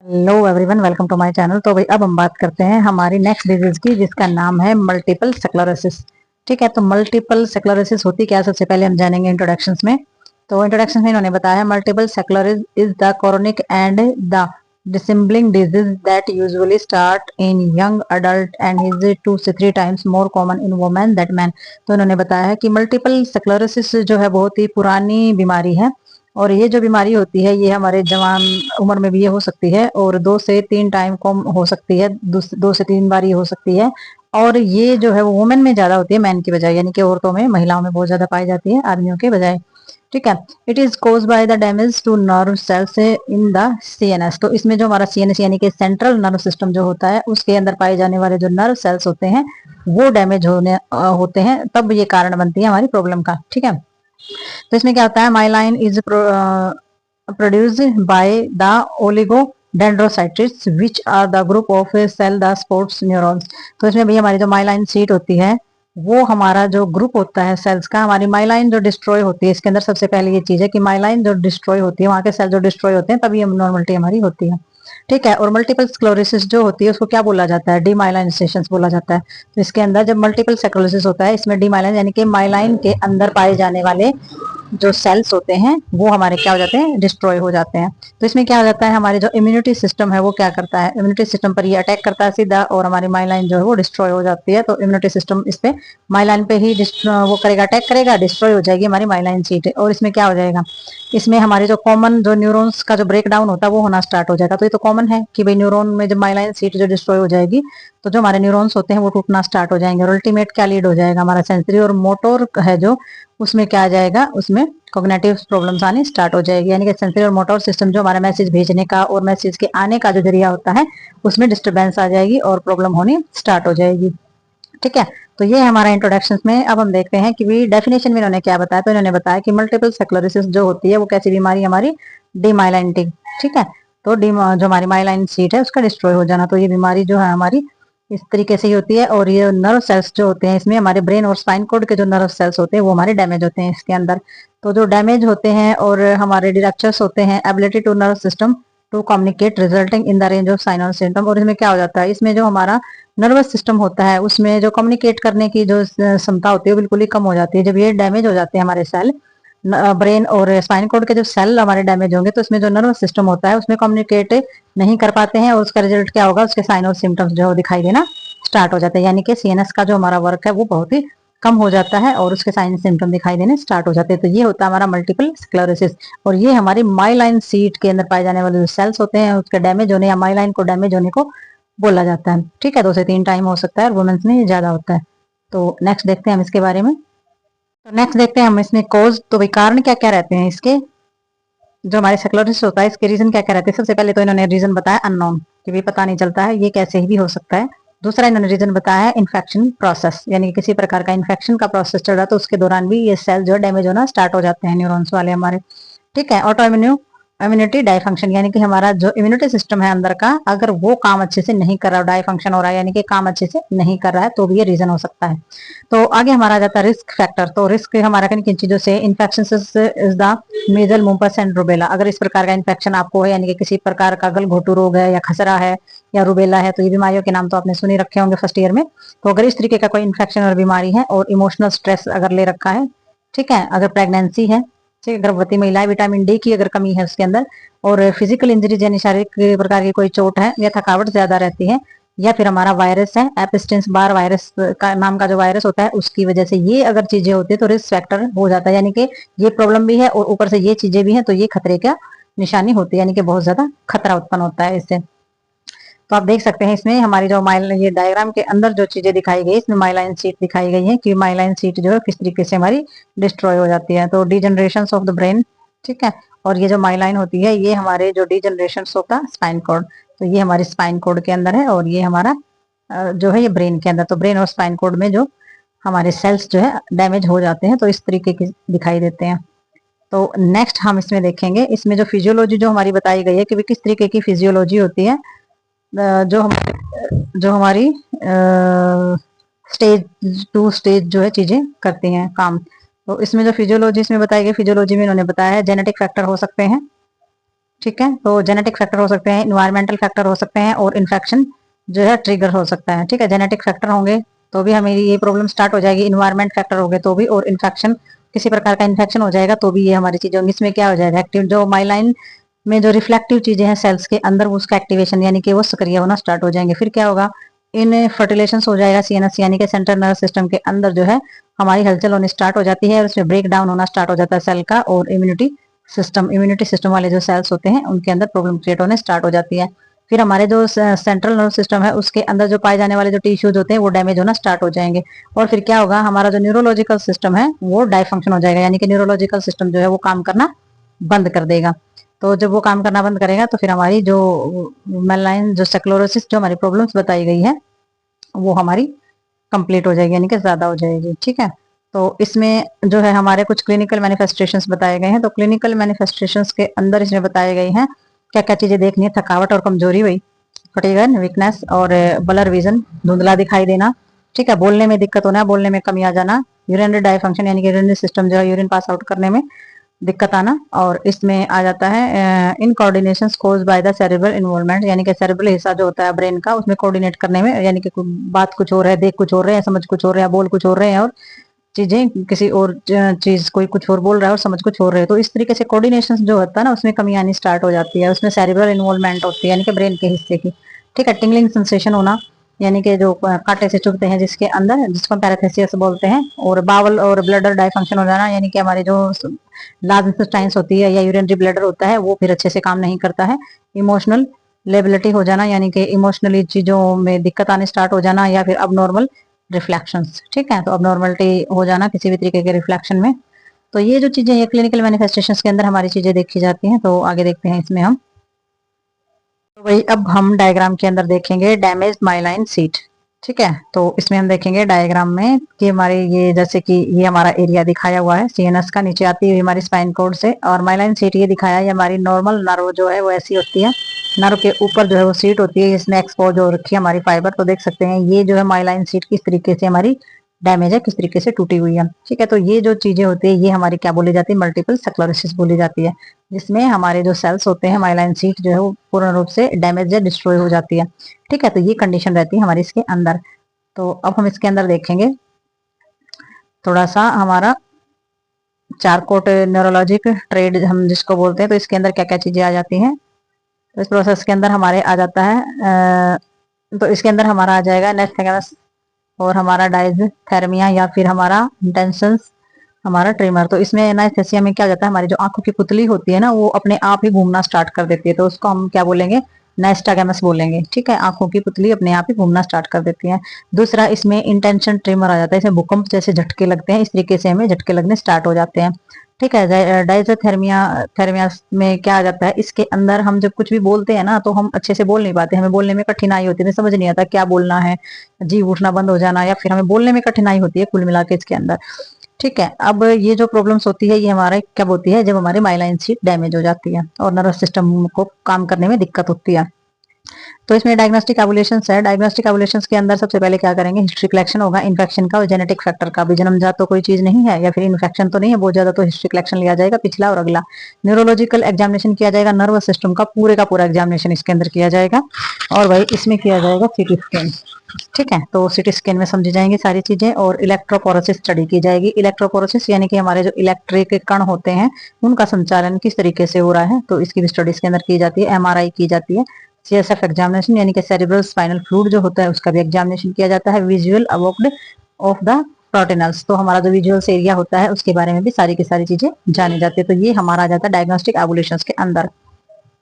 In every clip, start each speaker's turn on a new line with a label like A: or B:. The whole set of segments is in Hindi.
A: Hello everyone, welcome to my channel. तो भाई अब हम बात करते हैं हमारी नेक्स्ट डिजीज की, जिसका नाम है मल्टीपल स्क्लेरोसिस। ठीक है, तो मल्टीपल स्क्लेरोसिस होती क्या, सबसे पहले हम जानेंगे इंट्रोडक्शंस में। तो इंट्रोडक्शन में इन्होंने बताया multiple sclerosis is the chronic and the disabling disease that usually start in young adult and is 2 से 3 times more common in women that man. तो इन्होंने बताया है कि मल्टीपल स्क्लेरोसिस जो है बहुत ही पुरानी बीमारी है, और ये जो बीमारी होती है ये हमारे जवान उम्र में भी ये हो सकती है, और 2 से 3 टाइम कम हो सकती है, 2 से 3 बार ये हो सकती है। और ये जो है वो वुमेन में ज्यादा होती है मैन की बजाय, यानी कि औरतों में, महिलाओं में बहुत ज्यादा पाई जाती है आदमियों के बजाय। ठीक है, it is caused by the damage to nerve cells in the CNS. तो इसमें जो हमारा सीएनएस यानी कि सेंट्रल नर्व सिस्टम जो होता है, उसके अंदर पाए जाने वाले जो नर्व सेल्स होते हैं वो डैमेज होते हैं, तब ये कारण बनती है हमारी प्रॉब्लम का। ठीक है, तो इसमें क्या होता है, myelin is produced by the oligodendrocytes which are the group of cell the sports neurons. तो इसमें भी हमारी जो माइलाइन सीट होती है वो हमारा जो ग्रुप होता है सेल्स का, हमारी माइलाइन जो डिस्ट्रॉय होती है, इसके अंदर सबसे पहले ये चीज है कि माइलाइन जो डिस्ट्रॉय होती है, वहां के सेल जो डिस्ट्रॉय होते हैं तभी नॉर्मलिटी हमारी होती है। ठीक है, और मल्टीपल स्क्लेरोसिस जो होती है उसको क्या बोला जाता है, डीमाइलाइजेशन बोला जाता है। तो इसके अंदर जब मल्टीपल स्क्लेरोसिस होता है, इसमें डीमाइलाइन यानी कि माइलाइन के अंदर पाए जाने वाले जो सेल्स होते हैं वो हमारे क्या हो जाते हैं, डिस्ट्रॉय हो जाते हैं। तो इसमें क्या हो जाता है, हमारे जो इम्यूनिटी सिस्टम है वो क्या करता है, इम्यूनिटी सिस्टम पर ये अटैक करता है सीधा, और हमारी माइलाइन जो है वो डिस्ट्रॉय हो जाती है। तो इम्यूनिटी सिस्टम इस पे माइलाइन पे ही वो करेगा, अटैक करेगा, डिस्ट्रॉय हो जाएगी हमारी माइलाइन सीट। और इसमें क्या हो जाएगा, इसमें हमारे जो कॉमन जो न्यूरॉन्स का जो ब्रेक डाउन होता है वो होना स्टार्ट हो जाएगा। तो ये तो कॉमन है कि भाई न्यूरॉन में जब माइलाइन सीट जो डिस्ट्रॉय हो जाएगी तो जो हमारे न्यूरॉन्स होते हैं वो टूटना स्टार्ट हो जाएंगे, और अल्टीमेट क्या लीड हो जाएगा, हमारा सेंसरी और मोटोर है जो, उसमें क्या आ जाएगा, उसमें कॉग्निटिव प्रॉब्लम्स आनी स्टार्ट हो जाएगी। यानी कि सेंसरी और मोटर सिस्टम जो हमारा मैसेज भेजने का और मैसेज के आने का जो जरिया होता है उसमें डिस्टरबेंस आ जाएगी और प्रॉब्लम होनी स्टार्ट हो जाएगी। ठीक है, तो ये हमारा इंट्रोडक्शन में। अब हम देखते हैं कि भी डेफिनेशन में इन्होंने क्या बताया। तो इन्होंने बताया कि मल्टीपल स्क्लेरोसिस जो होती है वो कैसी बीमारी, हमारी डीमाइलाइनिंग। ठीक है, तो जो हमारी माइलाइन सीट है उसका डिस्ट्रॉय हो जाना, तो ये बीमारी जो है हमारी इस तरीके से ही होती है। और ये नर्व सेल्स जो होते हैं, इसमें हमारे ब्रेन और स्पाइन कोड के जो नर्व सेल्स होते हैं वो हमारे डैमेज होते हैं इसके अंदर। तो जो डैमेज होते हैं और हमारे डिरेक्टर्स होते हैं ability to nerve system to communicate resulting in the range of sign और सिम्टम। और इसमें क्या हो जाता है, इसमें जो हमारा नर्वस सिस्टम होता है उसमें जो कम्युनिकेट करने की जो क्षमता होती है वो बिल्कुल ही कम हो जाती है। जब ये डैमेज हो जाते हैं हमारे सेल, ब्रेन और स्पाइन कोड के जो सेल हमारे डैमेज होंगे, तो इसमें जो नर्वस सिस्टम होता है उसमें कम्युनिकेट नहीं कर पाते हैं, और उसका रिजल्ट क्या होगा, उसके साइन और सिम्टम्स जो दिखाई देना स्टार्ट हो जाते हैं। यानी कि सीएनएस का जो हमारा वर्क है वो बहुत ही कम हो जाता है और उसके साइन सिम्टम दिखाई देने स्टार्ट हो जाते हैं। तो ये होता है हमारा मल्टीपल स्क्लेरोसिस, और ये हमारी माइलाइन सीट के अंदर पाए जाने वाले जो सेल्स होते हैं उसके डैमेज होने या माइलाइन को डैमेज होने को बोला जाता है। ठीक है, 2 से 3 टाइम हो सकता है और वुमेन्स में ज्यादा होता है। तो नेक्स्ट देखते हैं हम इसके बारे में। तो नेक्स्ट देखते हैं हम इसमें कोज। तो भाई कारण क्या क्या रहते हैं इसके, जो हमारे स्क्लेरोसिस होता है इसके रीजन क्या क्या रहते हैं। सबसे पहले तो इन्होंने रीजन बताया अननोन, कि भी पता नहीं चलता है, ये कैसे ही भी हो सकता है। दूसरा इन्होंने रीजन बताया है इन्फेक्शन प्रोसेस, यानी कि किसी प्रकार का इन्फेक्शन का प्रोसेस चल रहा है तो उसके दौरान भी ये सेल जो डैमेज होना स्टार्ट हो जाते हैं न्यूरॉन्स वाले हमारे। ठीक है, ऑटो इम्यूनिटी डाइफंक्शन, यानी कि हमारा जो इम्यूनिटी सिस्टम है अंदर का, अगर वो काम अच्छे से नहीं कर रहा, डाइफंक्शन हो रहा है यानी कि काम अच्छे से नहीं कर रहा है, तो भी ये रीजन हो सकता है। तो आगे हमारा आ जाता है रिस्क फैक्टर। तो रिस्क हमारा किन किन चीजों से, infection is the measles mumps and rubella. अगर इस प्रकार का इन्फेक्शन आपको है, यानी कि किसी प्रकार का गलघोटू रोग है या खसरा है या रुबेला है, तो ये बीमारियों के नाम तो आपने सुनी रखे होंगे फर्स्ट ईयर में। तो अगर इस तरीके का कोई इन्फेक्शन और बीमारी है, और इमोशनल स्ट्रेस अगर ले रखा है, ठीक है, अगर प्रेगनेंसी है, ठीक है, गर्भवती महिला है, विटामिन डी की अगर कमी है उसके अंदर, और फिजिकल इंजरीज यानी शारीरिक प्रकार की कोई चोट है, या थकावट ज्यादा रहती है, या फिर हमारा वायरस है, एपिस्टेंस बार वायरस का नाम का जो वायरस होता है उसकी वजह से, ये अगर चीजें होती है तो रिस्क फैक्टर हो जाता है। यानी कि ये प्रॉब्लम भी है और ऊपर से ये चीजें भी हैं, तो ये खतरे का निशानी होती है, यानी कि बहुत ज्यादा खतरा उत्पन्न होता है इससे। तो आप देख सकते हैं इसमें हमारी जो ये डायग्राम के अंदर जो चीजें दिखाई गई, इसमें माइलाइन सीट दिखाई गई है कि माइलाइन सीट जो है किस तरीके से हमारी डिस्ट्रॉय हो जाती है। तो डीजनरेशन ऑफ द ब्रेन, ठीक है, और ये जो माइलाइन होती है ये हमारे जो degeneration of the spine code, तो ये हमारे स्पाइन कोड के अंदर है, और ये हमारा जो है ये ब्रेन के अंदर। तो ब्रेन और स्पाइन कोड में जो हमारे सेल्स जो है डैमेज हो जाते हैं, तो इस तरीके के दिखाई देते हैं। तो नेक्स्ट हम इसमें देखेंगे, इसमें जो फिजियोलॉजी जो हमारी बताई गई है कि किस तरीके की फिजियोलॉजी होती है, जो हमारी स्टेज टू स्टेज जो है चीजें करती हैं काम। तो इसमें जो फिजियोलॉजी इसमें बताई गई, फिजियोलॉजी में इन्होंने बताया है जेनेटिक फैक्टर हो सकते हैं, ठीक है, तो जेनेटिक फैक्टर हो सकते हैं, इन्वायरमेंटल फैक्टर हो सकते हैं, और इन्फेक्शन जो है ट्रिगर हो सकता है। ठीक है, जेनेटिक फैक्टर होंगे तो भी हमें ये प्रॉब्लम स्टार्ट हो जाएगी, इन्वायरमेंट फैक्टर हो गए तो भी, और इन्फेक्शन किसी प्रकार का इन्फेक्शन हो जाएगा तो भी ये हमारी चीजें होंगी। इसमें क्या हो जाएगा, एक्टिव जो माइलाइन में जो रिफ्लेक्टिव चीजें हैं सेल्स के अंदर, उसका एक्टिवेशन यानी कि वो सक्रिय होना स्टार्ट हो जाएंगे। फिर क्या होगा, इन फर्टिलेशन हो जाएगा सीएनएस यानी कि सेंट्रल नर्वस सिस्टम के अंदर जो है हमारी हलचल होनी स्टार्ट हो जाती है, और उसमें ब्रेक डाउन होना स्टार्ट हो जाता है सेल का, और इम्यूनिटी सिस्टम वाले जो सेल्स होते हैं उनके अंदर प्रॉब्लम क्रिएट होने स्टार्ट हो जाती है। फिर हमारे जो सेंट्रल नर्व सिस्टम है उसके अंदर जो पाए जाने वाले जो टिश्यूज होते हैं वो डैमेज होना स्टार्ट हो जाएंगे। और फिर क्या होगा, हमारा जो न्यूरोलॉजिकल सिस्टम है वो डायफंक्शन हो जाएगा, यानी कि न्यूरोलॉजिकल सिस्टम जो है वो काम करना बंद कर देगा। तो जब वो काम करना बंद करेगा तो फिर हमारी जो मेलाइन जो स्क्लेरोसिस जो हमारी प्रॉब्लम्स बताई गई है वो हमारी कंप्लीट हो जाएगी, यानी कि ज्यादा हो जाएगी। ठीक है, तो इसमें जो है हमारे कुछ क्लिनिकल मैनिफेस्टेशंस बताए गए हैं। तो क्लिनिकल मैनिफेस्टेशंस के अंदर इसमें बताए गए हैं क्या क्या चीजें देखनी है, थकावट और कमजोरी हुई, फटीगन वीकनेस और ब्लर विजन, धुंधला दिखाई देना। ठीक है, बोलने में दिक्कत होना, बोलने में कमी आ जाना, यूरिनरी डायफंक्शन यानी कि यूरिनरी सिस्टम जो है यूरिन पास आउट करने में दिक्कत आना। और इसमें आ जाता है in coordination caused by the cerebral involvement, यानी कि सेरेब्रल हिस्सा जो होता है ब्रेन का उसमें कोऑर्डिनेट करने में, यानी कि बात कुछ हो रहा है, देख कुछ हो रहे हैं, समझ कुछ हो रहे हैं, बोल कुछ हो रहे हैं, और चीजें किसी और चीज कोई कुछ और बोल रहा है और समझ कुछ हो रहे हैं। तो इस तरीके से कोऑर्डिनेशन जो होता है ना उसमें कमी आनी स्टार्ट हो जाती है, उसमें सेरेब्रल इन्वॉल्वमेंट होती है यानी कि ब्रेन के हिस्से की। ठीक है, टिंगलिंग सेंसेशन होना, यानी कि जो कांटे से चुभते हैं जिसके अंदर, जिसको पैराथेसिस बोलते हैं। और बावल और ब्लडर डायफंक्शन हो जाना, यानी कि हमारी जो लार्ज इंटेस्टाइन्स होती है या यूरिनरी ब्लडर होता है वो फिर अच्छे से काम नहीं करता है। इमोशनल लेबिलिटी हो जाना, यानी कि इमोशनली चीजों में दिक्कत आने स्टार्ट हो जाना, या फिर अबनॉर्मल रिफ्लेक्शंस। ठीक है, तो अबनॉर्मलिटी हो जाना किसी भी तरीके के रिफ्लेक्शन में। तो ये जो चीजें ये क्लिनिकल मैनिफेस्टेशंस के अंदर हमारी चीजें देखी जाती हैं। तो आगे देखते हैं इसमें हम, तो वही अब हम डायग्राम के अंदर देखेंगे डैमेज माइलाइन सीट। ठीक है, तो इसमें हम देखेंगे डायग्राम में कि हमारे ये जैसे कि ये हमारा एरिया दिखाया हुआ है सीएनएस का, नीचे आती हुई हमारी स्पाइन कोड से, और माइलाइन सीट ये दिखाया है, ये हमारी नॉर्मल नर्व जो है वो ऐसी होती है, नर्व के ऊपर जो है वो सीट होती है, इसमें एक्सपोज हो रखी है हमारी फाइबर। तो देख सकते हैं ये जो है माइलाइन सीट किस तरीके से हमारी डैमेज है, किस तरीके से टूटी हुई है। ठीक है, तो ये जो चीजें होती है ये हमारी क्या बोली जाती है, मल्टीपल स्क्लेरोसिस बोली जाती है, जिसमें हमारे जो सेल्स होते हैं माइलाइन सीट जो है वो पूर्ण रूप से डैमेज या डिस्ट्रॉय हो जाती है। ठीक है, तो ये कंडीशन रहती है हमारी इसके अंदर। तो अब हम इसके अंदर देखेंगे थोड़ा सा हमारा चारकोट न्यूरोलॉजिक ट्रेड हम जिसको बोलते हैं, तो इसके अंदर क्या क्या चीजें आ जाती हैं। तो इस प्रोसेस के अंदर हमारे आ जाता है तो इसके अंदर हमारा आ जाएगा नेस्थेगमस, और हमारा डायथेर्मिया, या फिर हमारा टेंशंस, हमारा ट्रिमर। तो इसमें एनास्थेसिया में क्या हो जाता है, हमारी जो आंखों की पुतली होती है ना वो अपने आप ही घूमना स्टार्ट कर देती है, तो उसको हम क्या बोलेंगे, नाइस्टागमस बोलेंगे। ठीक है, आंखों की पुतली अपने आप ही घूमना स्टार्ट कर देती है। दूसरा इसमें इंटेंशन ट्रिमर आ जाता है, इसमें भूकंप जैसे झटके लगते हैं, इस तरीके से हमें झटके लगने स्टार्ट हो जाते हैं। ठीक है, डाइजोथेर्मिया थेर्मिया में क्या आ जाता है, इसके अंदर हम जब कुछ भी बोलते हैं ना तो हम अच्छे से बोल नहीं पाते, हमें बोलने में कठिनाई होती है, समझ नहीं आता क्या बोलना है, जी उठना बंद हो जाना, या फिर हमें बोलने में कठिनाई होती है कुल मिला के इसके अंदर। ठीक है, अब ये जो प्रॉब्लम्स होती है ये हमारा क्या होती है, जब हमारी माइलाइन सीट डैमेज हो जाती है और नर्वस सिस्टम को काम करने में दिक्कत होती है। तो इसमें डायग्नोस्टिक एवोल्यूशंस है, डायग्नोस्टिक एवोल्यूशंस के अंदर सबसे पहले क्या करेंगे, हिस्ट्री कलेक्शन होगा इन्फेक्शन का और जेनेटिक फैक्टर का भी, जन्मजात तो कोई चीज नहीं है या फिर इन्फेक्शन तो नहीं है बहुत ज्यादा, तो हिस्ट्री कलेक्शन लिया जाएगा पिछला और अगला। न्यूरोलॉजिकल एग्जामिनेशन किया जाएगा, नर्वस सिस्टम का पूरा एग्जामिनेशन इसके अंदर किया जाएगा, और भाई इसमें किया जाएगा सीटी स्कैन। ठीक है, तो सीटी स्कैन में समझी जाएंगी सारी चीजें, और इलेक्ट्रोपोरोसिस स्टडी की जाएगी। इलेक्ट्रोपोरोसिस यानी कि हमारे जो इलेक्ट्रिक कण होते हैं उनका संचालन किस तरीके से हो रहा है, तो इसकी भी स्टडी इसके अंदर की जाती है। एमआरआई की जाती है, सीएसएफ एग्जामिनेशन यानी कि सेरिब्रल स्पाइनल फ्लूइड जो होता है उसका भी एग्जामिनेशन किया जाता है। विजुअल अवॉक्ड ऑफ द प्रोटेनल्स, तो हमारा जो विजुअल्स एरिया होता है उसके बारे में भी सारी की सारी चीजें जानी जाती है। तो ये हमारा आ जाता है डायग्नोस्टिक एवोल्यूशंस के अंदर।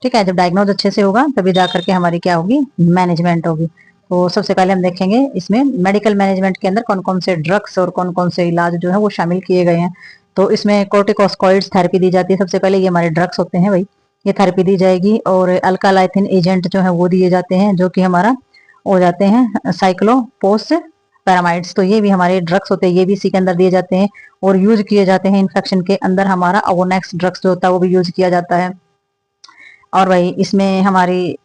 A: ठीक है, जब डायग्नोज अच्छे से होगा तभी जाकर के हमारी क्या होगी, मैनेजमेंट होगी। तो सबसे पहले हम देखेंगे इसमें मेडिकल मैनेजमेंट के अंदर कौन कौन से ड्रग्स और कौन कौन से इलाज जो है वो शामिल किए गए हैं। तो इसमें कोर्टिकोस्टेरॉइड्स थेरेपी दी जाती है, सबसे पहले ये हमारे ड्रग्स होते हैं भाई, ये थेरेपी दी जाएगी। और अल्कालाइथिन एजेंट जो है वो दिए जाते हैं, जो कि हमारा हो जाते हैं साइक्लोपोस पैरामाइड्स, तो ये भी हमारे ड्रग्स होते हैं, ये भी इसी के अंदर दिए जाते हैं और यूज किए जाते हैं इन्फेक्शन के अंदर। हमारा ओवोनेक्स ड्रग्स जो होता है वो भी यूज किया जाता है। और भाई इसमें हमारी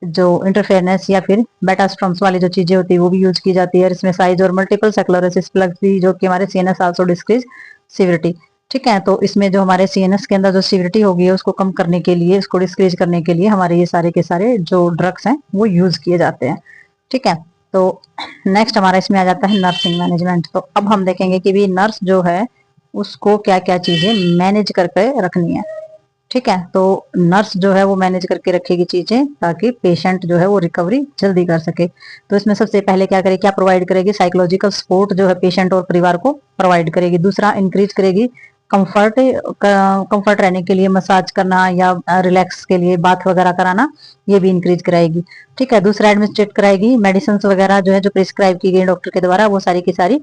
A: जो इंटरफेरेंस या फिर बेटा स्ट्रॉम्स वाली जो चीजें होती है वो भी यूज की जाती है। और इसमें साइज और मल्टीपल स्क्लेरोसिस प्लस भी, जो कि हमारे सीएनएस आल्सो डिस्क्रीज सिविरिटी। ठीक है, तो इसमें जो हमारे सीएनएस के अंदर जो सीवियरिटी होगी उसको कम करने के लिए, इसको डिस्क्रीज करने के लिए हमारे ये सारे के सारे जो ड्रग्स हैं वो यूज किए जाते हैं। ठीक है, तो नेक्स्ट हमारा इसमें आ जाता है नर्सिंग मैनेजमेंट। तो अब हम देखेंगे कि भी नर्स जो है उसको क्या क्या चीजें मैनेज करके रखनी है। ठीक है, तो नर्स जो है वो मैनेज करके रखेगी चीजें ताकि पेशेंट जो है वो रिकवरी जल्दी कर सके। तो इसमें सबसे पहले क्या करेगी, क्या प्रोवाइड करेगी, साइकोलॉजिकल सपोर्ट जो है पेशेंट और परिवार को प्रोवाइड करेगी। दूसरा, इंक्रीज करेगी कंफर्ट, कंफर्ट रहने के लिए मसाज करना या रिलैक्स के लिए बाथ वगैरह कराना, ये भी इंक्रीज कराएगी। ठीक है, दूसरा एडमिनिस्ट्रेट कराएगी मेडिसिन वगैरह जो है जो प्रिस्क्राइब की गई डॉक्टर के द्वारा, वो सारी की सारी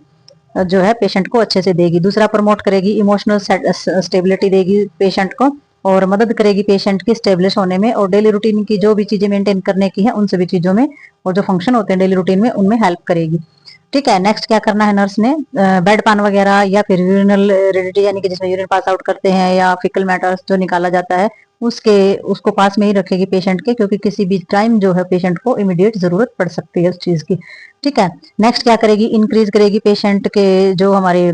A: जो है पेशेंट को अच्छे से देगी। दूसरा, प्रमोट करेगी इमोशनल स्टेबिलिटी देगी पेशेंट को और मदद करेगी पेशेंट की स्टेब्लिश होने में, और डेली रूटीन की जो भी चीजें मेंटेन करने की है उन सभी चीजों में, और जो फंक्शन होते हैं डेली रूटीन में उनमें हेल्प करेगी। ठीक है, नेक्स्ट क्या करना है नर्स ने, बेड पान वगैरह या फिर यूरिनल रेडिटी यानी कि जिसमें यूरिन पास आउट करते हैं या फिकल मैटर्स जो निकाला जाता है उसको पास में ही रखेगी पेशेंट के, क्योंकि किसी भी टाइम जो है पेशेंट को इमीडिएट जरूरत पड़ सकती है उस चीज की। ठीक है, नेक्स्ट क्या करेगी, इंक्रीज करेगी पेशेंट के जो हमारे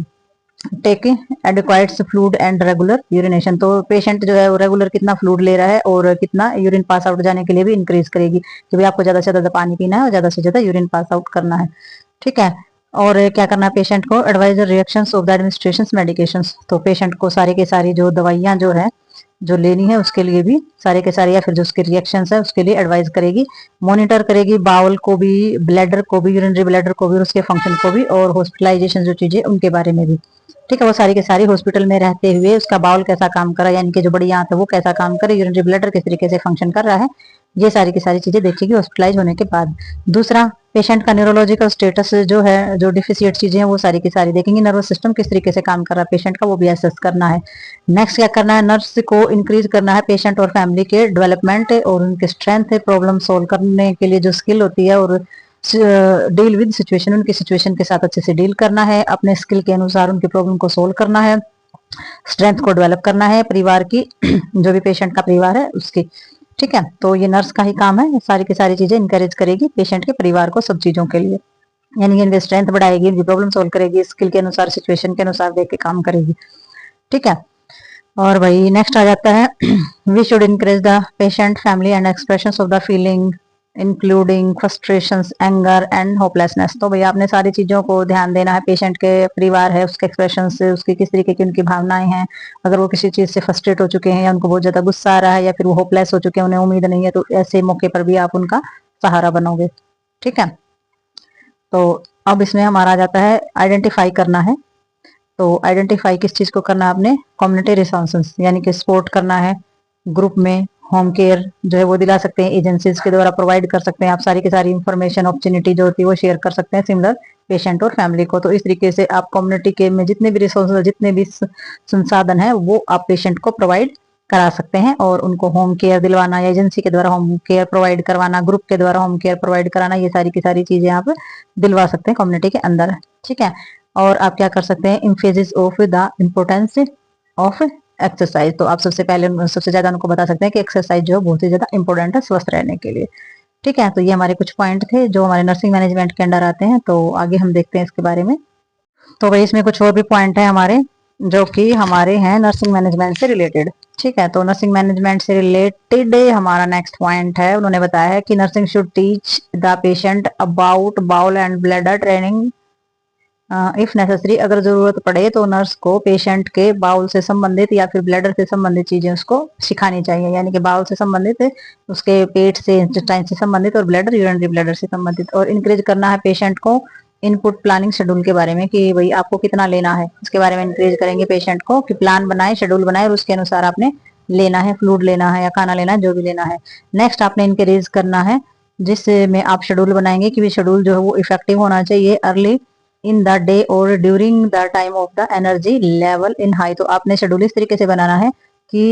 A: taking adequate fluid and regular urination. तो पेशेंट जो है वो रेगुलर कितना फ्लूड ले रहा है और कितना यूरिन पास आउट जाने के लिए भी इंक्रीज करेगी कि भाई आपको ज्यादा से ज्यादा पानी पीना है और ज्यादा से ज्यादा यूरिन पास आउट करना है। ठीक है, और क्या करना है पेशेंट को, एडवाइजर reactions of the administration medications. तो पेशेंट को सारे के सारी जो दवाइयां जो है जो लेनी है उसके लिए भी सारे के सारे या फिर जो उसके रिएक्शंस है उसके लिए एडवाइस करेगी। मॉनिटर करेगी बाउल को भी, ब्लैडर को भी, यूरिनरी ब्लैडर को भी और उसके फंक्शन को भी, और हॉस्पिटलाइजेशन जो चीजें उनके बारे में भी। ठीक है, वो सारी के सारी हॉस्पिटल में रहते हुए उसका बाउल कैसा काम कर रहा है, यानी कि जो बड़ी आंत है वो कैसा काम करे, यूरिनरी ब्लैडर किस तरीके से फंक्शन कर रहा है, ये सारी की सारी चीजें देखेगी हॉस्पिटलाइज होने के बाद। दूसरा, पेशेंट का न्यूरोलॉजिकल स्टेटस जो है, जो डिफिशिएट चीजें हैं वो सारी की सारी देखेंगे। नर्वस सिस्टम किस तरीके से काम कर रहा है पेशेंट का, वो भी एसेस करना है। नेक्स्ट क्या करना है, नर्स को इंक्रीज करना है पेशेंट और फैमिली के डेवलपमेंट और उनके स्ट्रेंथ है, प्रॉब्लम सोल्व करने के लिए जो स्किल होती है, और डील विद सिचुएशन, उनकी सिचुएशन के साथ अच्छे से डील करना है, अपने स्किल के अनुसार उनकी प्रॉब्लम को सोल्व करना है, स्ट्रेंथ को डेवलप करना है परिवार की जो भी पेशेंट का परिवार है उसकी। ठीक है, तो ये नर्स का ही काम है, सारी की सारी चीजें इंकरेज करेगी पेशेंट के परिवार को सब चीजों के लिए, यानी इनकी स्ट्रेंथ बढ़ाएगी, इनकी प्रॉब्लम सोल्व करेगी, स्किल के अनुसार सिचुएशन के अनुसार देख के काम करेगी। ठीक है, और भाई नेक्स्ट आ जाता है we should encourage the patient family and expressions of the feeling including frustrations, anger and hopelessness. तो भैया आपने सारी चीजों को ध्यान देना है, पेशेंट के परिवार है उसके एक्सप्रेशन से, उसकी किस तरीके की उनकी भावनाएं हैं, अगर वो किसी चीज से फ्रस्ट्रेट हो चुके हैं या उनको बहुत ज्यादा गुस्सा आ रहा है या फिर वो होपलेस हो चुके हैं, उन्हें उम्मीद नहीं है, तो ऐसे मौके पर भी आप उनका सहारा बनोगे। ठीक है, तो अब इसमें हमारा आ जाता है आइडेंटिफाई करना है। तो आइडेंटिफाई किस चीज को करना है आपने, कम्युनिटी रिसोर्सेस, यानी कि सपोर्ट करना है ग्रुप में, होम केयर जो है वो दिला सकते हैं, एजेंसीज के द्वारा प्रोवाइड कर सकते हैं आप सारी की सारी इंफॉर्मेशन, अपॉर्चुनिटी जो होती है वो शेयर कर सकते हैं सिमिलर पेशेंट और फैमिली को। तो इस तरीके से आप कम्युनिटी के में जितने भी रिसोर्सेज, जितने भी संसाधन है वो आप पेशेंट को प्रोवाइड करा सकते हैं, और उनको होम केयर दिलवाना या एजेंसी के द्वारा होम केयर प्रोवाइड करवाना, ग्रुप के द्वारा होम केयर प्रोवाइड कराना, ये सारी की सारी चीजें आप दिलवा सकते हैं कम्युनिटी के अंदर। ठीक है, और आप क्या कर सकते हैं, emphasis of the importance of exercise. तो आप सबसे पहले सबसे ज्यादा उनको बता सकते हैं कि एक्सरसाइज जो बहुत ही ज्यादा इंपॉर्टेंट है स्वस्थ रहने के लिए। ठीक है, तो ये हमारे कुछ पॉइंट थे जो हमारे नर्सिंग मैनेजमेंट के अंडर आते हैं। तो आगे हम देखते हैं इसके बारे में। तो भाई इसमें कुछ और भी पॉइंट है हमारे जो कि हमारे हैं नर्सिंग मैनेजमेंट से रिलेटेड। ठीक है, तो नर्सिंग मैनेजमेंट से रिलेटेड हमारा नेक्स्ट पॉइंट है, उन्होंने बताया है कि nursing should teach the patient about bowel and bladder training if necessary. अगर जरूरत पड़े तो नर्स को पेशेंट के बाउल से संबंधित या फिर ब्लैडर से संबंधित चीजें उसको सिखानी चाहिए, यानी कि बाउल से संबंधित, उसके पेट से, इंटेस्टाइन से संबंधित, और ब्लैडर यूरिनरी ब्लैडर से संबंधित। और इंकरेज करना है पेशेंट को इनपुट प्लानिंग शेड्यूल के बारे में कि भाई आपको कितना लेना है, उसके बारे में इंकरेज करेंगे पेशेंट को कि प्लान बनाए, शेड्यूल बनाए और उसके अनुसार आपने लेना है, फ्लूड लेना है या खाना लेना है, जो भी लेना है। नेक्स्ट आपने इंकरेज करना है जिसमें आप शेड्यूल बनाएंगे कि शेड्यूल जो है वो इफेक्टिव होना चाहिए, अर्ली इन द डे और during the time of the energy level in high. तो आपने शेड्यूल इस तरीके से बनाना है कि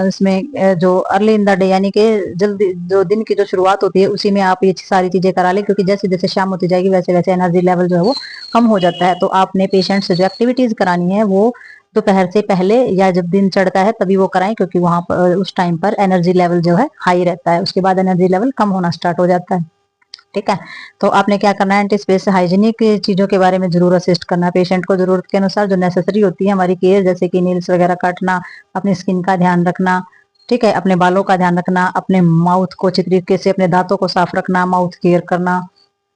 A: इसमें जो अर्ली इन द डे यानी कि जल्दी जो दिन की जो शुरुआत होती है उसी में आप ये सारी चीजें करा लें, क्योंकि जैसे जैसे शाम होती जाएगी वैसे वैसे एनर्जी लेवल जो है वो कम हो जाता है। तो आपने पेशेंट से जो एक्टिविटीज करानी है वो दोपहर से पहले या जब दिन चढ़ता है तभी वो कराएं, क्योंकि वहां पर उस टाइम पर एनर्जी लेवल जो है हाई रहता है, उसके बाद एनर्जी लेवल कम होना स्टार्ट हो जाता है। ठीक है। तो आपने क्या करना है, एंटी स्पेस हाइजीनिक चीजों के बारे में जरूर असिस्ट करना, पेशेंट को जरूरत के अनुसार जो नेसेसरी होती है हमारी केयर, जैसे कि नील्स वगैरह काटना, अपनी स्किन का ध्यान रखना, ठीक है, अपने बालों का ध्यान रखना, अपने माउथ को अच्छी तरीके से, अपने दांतों को साफ रखना, माउथ केयर करना,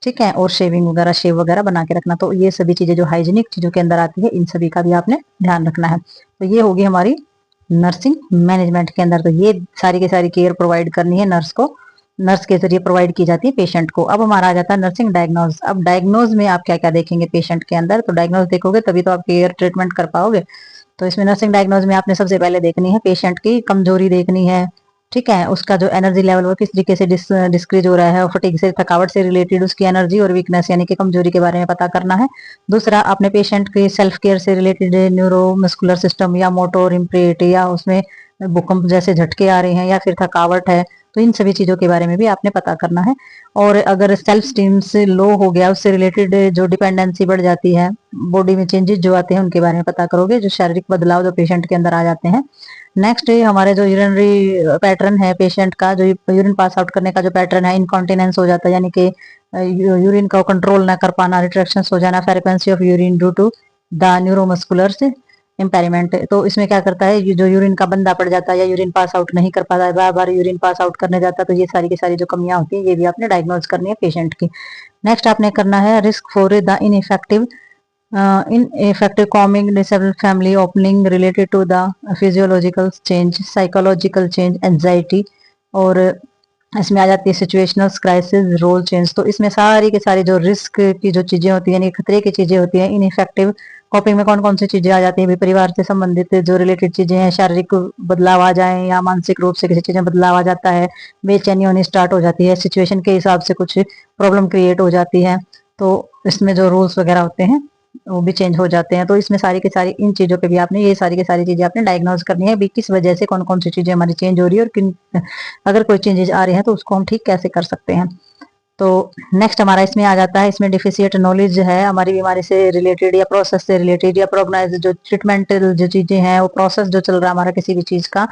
A: ठीक है, और शेविंग वगैरह, शेव वगैरह बना के रखना। तो ये सभी चीजें जो हाइजीनिक चीजों के अंदर आती है, इन सभी का भी आपने ध्यान रखना है। तो ये होगी हमारी नर्सिंग मैनेजमेंट के अंदर। तो ये सारी की सारी केयर प्रोवाइड करनी है नर्स को, नर्स के जरिए प्रोवाइड की जाती है पेशेंट को। अब हमारा आ जाता है नर्सिंग डायग्नोज। अब डायग्नोज में आप क्या क्या देखेंगे पेशेंट के अंदर, तो डायग्नोज देखोगे तभी तो आप केयर ट्रीटमेंट कर पाओगे। तो इसमें नर्सिंग डायग्नोज में आपने सबसे पहले देखनी है पेशेंट की कमजोरी देखनी है, ठीक है, उसका जो एनर्जी लेवल वो किस तरीके से डिस्क्रीज हो रहा है, और फटीग से, थकावट से रिलेटेड उसकी एनर्जी और वीकनेस यानी कि कमजोरी के बारे में पता करना है। दूसरा, आपने पेशेंट के सेल्फ केयर से रिलेटेड न्यूरो मस्कुलर सिस्टम या मोटोर इम्प्रेट या उसमें भूकंप जैसे झटके आ रहे हैं या फिर थकावट है, तो इन सभी चीजों के बारे में भी आपने पता करना है। और अगर सेल्फ स्टीम से लो हो गया, उससे रिलेटेड जो डिपेंडेंसी बढ़ जाती है, बॉडी में चेंजेस जो आते हैं उनके बारे में पता करोगे, जो शारीरिक बदलाव जो पेशेंट के अंदर आ जाते हैं। नेक्स्ट हमारे जो यूरिनरी पैटर्न है पेशेंट का, जो यूरिन पास आउट करने का जो पैटर्न है, इनकॉन्टिनेंस हो जाता है यानी कि यूरिन का कंट्रोल ना कर पाना, रिट्रैक्शंस हो जाना, frequency of urine due to the neuromuscular impairment. तो इसमें क्या करता है, ये जो यूरिन का बंदा पड़ जाता है या यूरिन पास आउट नहीं कर पाता है, बार बार यूरिन पास आउट करने जाता है, तो ये सारी की सारी जो कमियां होती है ये भी आपने डायग्नोज करनी है पेशेंट की। नेक्स्ट आपने करना है risk for the ineffective calming disabled family opening related to the physiological change, psychological change, anxiety, और इसमें आ जाती है सिचुएशनल क्राइसिस, रोल चेंज। तो इसमें सारी के सारी जो रिस्क की जो चीजें होती है, यानी खतरे की चीजें होती हैं, इनइफेक्टिव कॉपिंग में कौन कौन सी चीजें आ जाती है, परिवार से संबंधित जो रिलेटेड चीजें हैं, शारीरिक बदलाव आ जाए या मानसिक रूप से किसी चीज में बदलाव आ जाता है, बेचैनी होनी स्टार्ट हो जाती है, सिचुएशन के हिसाब से कुछ प्रॉब्लम क्रिएट हो जाती है, तो इसमें जो रूल्स वगैरह होते हैं वो भी चेंज हो जाते हैं। तो इसमें सारी की सारी इन चीजों पे भी आपने ये सारी की सारी चीजें आपने डायग्नोज करनी है भी, किस वजह से कौन कौन सी चीजें हमारी चेंज हो रही है, और किन अगर कोई चेंजेस आ रहे हैं तो उसको हम ठीक कैसे कर सकते हैं। तो नेक्स्ट हमारा इसमें आ जाता है, इसमें डिफिशिएंट नॉलेज है हमारी बीमारी से रिलेटेड या प्रोसेस से रिलेटेड या प्रोग्नोज जो ट्रीटमेंटल जो चीजें हैं, वो प्रोसेस जो चल रहा है हमारा किसी भी चीज का,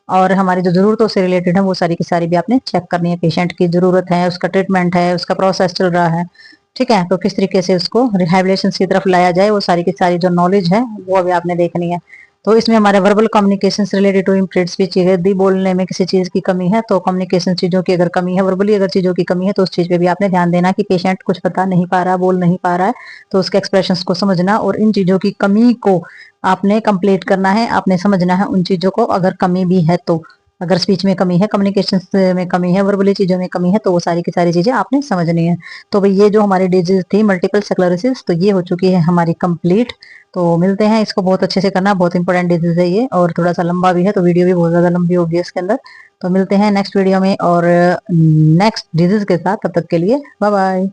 A: और हमारी जो जरूरतों से रिलेटेड है वो सारी की सारी भी आपने चेक करनी है। पेशेंट की जरूरत है, उसका ट्रीटमेंट है, उसका प्रोसेस चल रहा है, ठीक है, तो किस तरीके से उसको रिहेबिलिटेशन की तरफ लाया जाए, वो सारी की सारी जो नॉलेज है वो अभी आपने देखनी है। तो इसमें हमारे verbal communication related to impaired speech, यदि बोलने में किसी चीज की कमी है तो कम्युनिकेशन चीजों की अगर कमी है, वर्बली अगर चीजों की कमी है तो उस चीज पे भी आपने ध्यान देना कि पेशेंट कुछ बता नहीं पा रहा, बोल नहीं पा रहा है, तो उसके एक्सप्रेशंस को समझना और इन चीजों की कमी को आपने कंप्लीट करना है, आपने समझना है उन चीजों को अगर कमी भी है तो। अगर स्पीच में कमी है, कम्युनिकेशन में कमी है, वर्बली चीजों में कमी है, तो वो सारी की सारी चीजें आपने समझनी है। तो भाई ये जो हमारी डिजीज थी मल्टीपल स्क्लेरोसिस, तो ये हो चुकी है हमारी कंप्लीट। तो मिलते हैं, इसको बहुत अच्छे से करना, बहुत इंपॉर्टेंट डिजीज है ये, और थोड़ा सा लंबा भी है, तो वीडियो भी बहुत ज्यादा लंबी होगी इसके अंदर। तो मिलते हैं नेक्स्ट वीडियो में और नेक्स्ट डिजीज के साथ, तब तक के लिए बाय बाय।